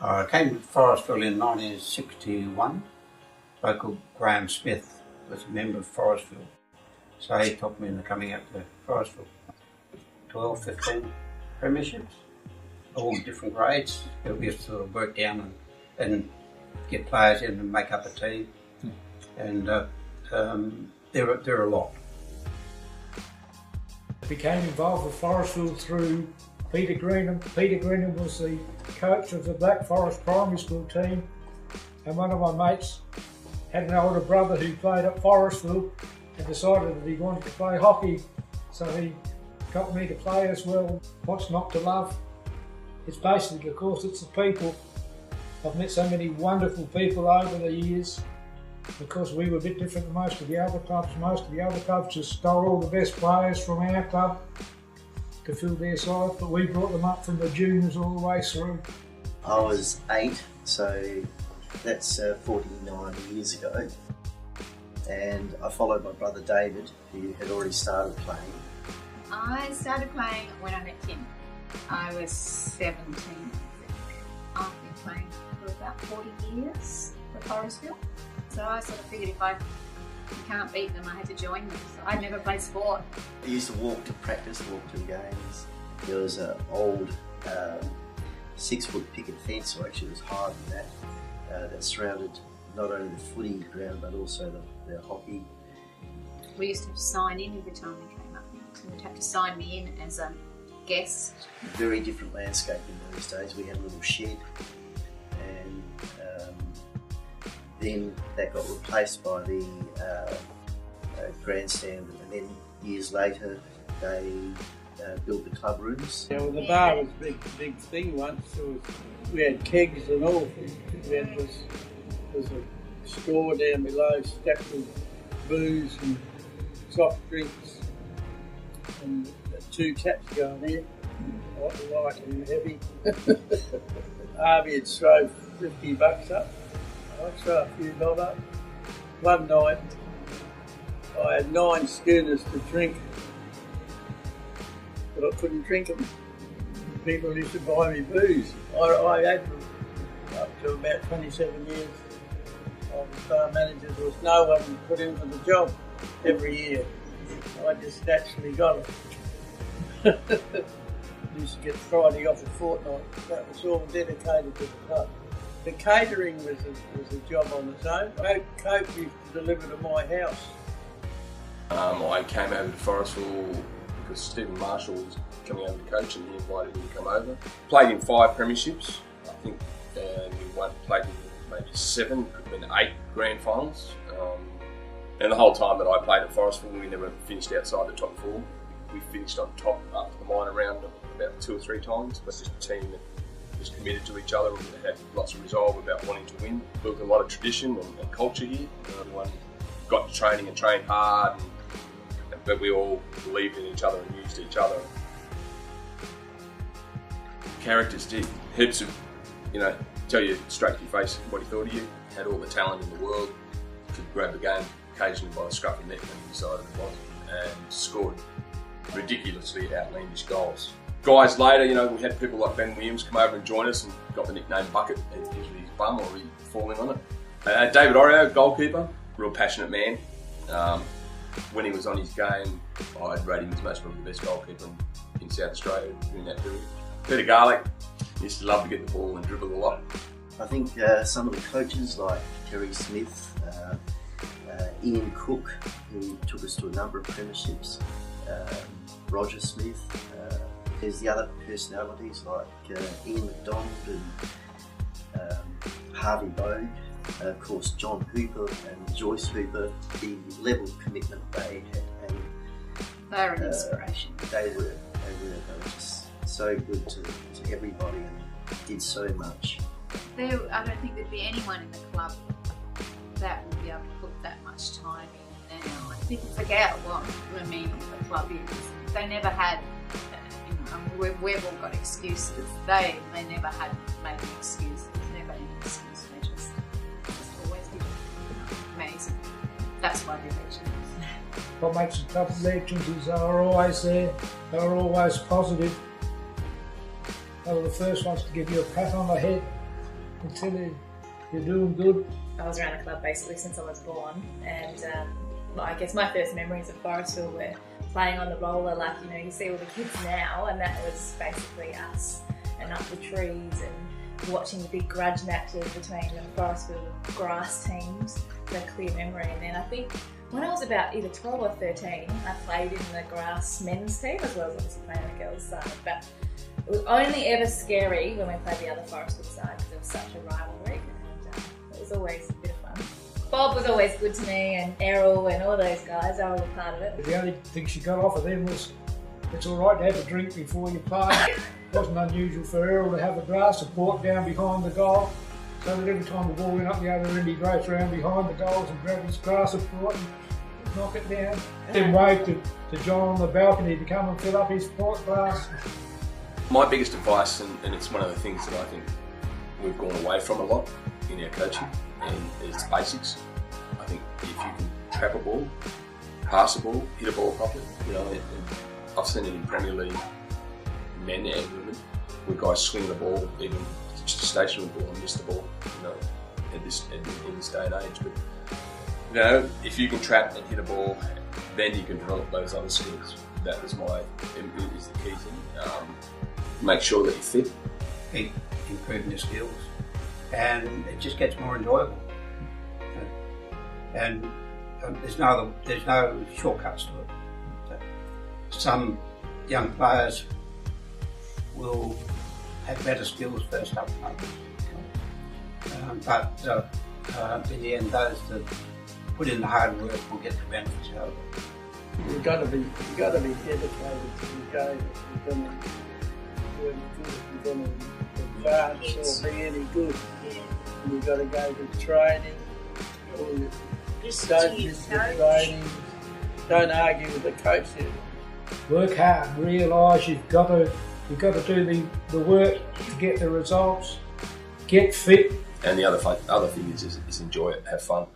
I came to Forestville in 1961. Local Graham Smith was a member of Forestville. So he took me into coming up to Forestville. 12, 15 premierships, all different grades. We used to sort of work down and get players in and make up a team. And there are a lot. I became involved with Forestville through Peter Greenham. Peter Greenham was the coach of the Black Forest primary school team, and one of my mates had an older brother who played at Forestville and decided that he wanted to play hockey, so he got me to play as well. What's not to love? It's basically, of course, it's the people. I've met so many wonderful people over the years. Of course, we were a bit different than most of the other clubs. Most of the other clubs just stole all the best players from our club to fill their side, but we brought them up from the juniors all the way through. I was 8, so that's 49 years ago, and I followed my brother David, who had already started playing. I started playing when I met Tim. I was 17, I think. I've been playing for about 40 years for Forestville, so I sort of figured if I can't beat them, I had to join them. So I'd never played sport. I used to walk to practice, walk to games. There was an old 6-foot picket fence, or actually it was higher than that, that surrounded not only the footy ground but also the hockey. We used to sign in every time we came up. So they'd have to sign me in as a guest. Very different landscape in those days. We had a little shed, and then that got replaced by the grandstand, and then years later they built the club rooms. Yeah, well, the bar was a big thing once. We had kegs and all. We had this a store down below stacked with booze and soft drinks, and 2 taps going here, light and heavy. Harvey had thrown $50 up. I'd throw a few dollars up. One night I had 9 schooners to drink, but I couldn't drink them. People used to buy me booze. I had them up to about 27 years. I was bar manager. There was no one put in for the job every year. I just naturally got it. Used to get Friday off a fortnight. That was all dedicated to the club. The catering was a job on its own. Coke used to deliver to my house. I came over to Forestville because Stephen Marshall was coming over to coach, and he invited me to come over. Played in 5 premierships, I think, and we played in maybe 7, could have been 8 grand finals. And the whole time that I played at Forestville, we never finished outside the top 4. We finished on top after the minor round about 2 or 3 times. But just a team that was committed to each other and had lots of resolve about wanting to win. Built a lot of tradition and culture here. Everyone got to training and trained hard, but we all believed in each other and used each other. Characters did heaps of, tell you straight to your face what he thought of you. Had all the talent in the world, could grab the game occasionally by the scruff of the neck when he decided it was, and scored ridiculously outlandish goals. Guys later, we had people like Ben Williams come over and join us and got the nickname Bucket, usually his bum or he falling on it. David Oreo, goalkeeper, real passionate man. When he was on his game, I'd rate him as most probably the best goalkeeper in South Australia during that period. Peter Garlick used to love to get the ball and dribble a lot. I think some of the coaches like Terry Smith, Ian Cook, who took us to a number of premierships, Roger Smith. There's the other personalities like Ian McDonald and Harvey Boag. Of course, John Hooper and Joyce Hooper. The level of commitment they had. They're an inspiration. They were just so good to everybody and did so much. I don't think there'd be anyone in the club that would be able to put that much time in now. I think forget what the meaning of the club is. They never had, we've all got excuses. They never had making excuses, never any excuse. They just always did amazing. That's why they're legends. What makes the club legends is they're always there, they're always positive. They were the first ones to give you a pat on the head until you're doing good. I was around the club basically since I was born, and I guess my first memories of Forestville were playing on the roller, like, you know, you see all the kids now, and that was basically us, and up the trees and watching the big grudge matches between the Forestville grass teams. It's a clear memory. And then I think when I was about either 12 or 13, I played in the grass men's team as well as obviously playing on the girls' side. But it was only ever scary when we played the other Forestville side because it was such a rivalry, and it was always a bit of fun. Bob was always good to me, and Errol and all those guys, I was a part of it. The only thing she got off of them was it's all right to have a drink before you play. It wasn't unusual for Errol to have a glass support down behind the goal, so that every time the ball went up the other end, he'd race around behind the goals and grab his glass support and knock it down. Then wave to John on the balcony to come and fill up his port glass. My biggest advice, and it's one of the things that I think we've gone away from a lot in our coaching, and it's basics. I think if you can trap a ball, pass a ball, hit a ball properly, you know, and I've seen it in Premier League, men and women, where guys swing the ball, even just a stationary ball and miss the ball, you know, in this day and age. But, you know, if you can trap and hit a ball, then you can develop those other skills. That was is the key thing. Make sure that you're fit. Keep improving your skills, and it just gets more enjoyable. And there's no shortcuts to it. Some young players will have better skills first up than others. But in the end, those that put in the hard work will get the benefits out of it. You've got to be dedicated to the game. You're going to do any good. You're going to advance or be any good. And you've got to go to training. Don't miss the training. Don't argue with the coach. Work hard. Realise you've got to do the work to get the results. Get fit. And the other thing is enjoy it, have fun.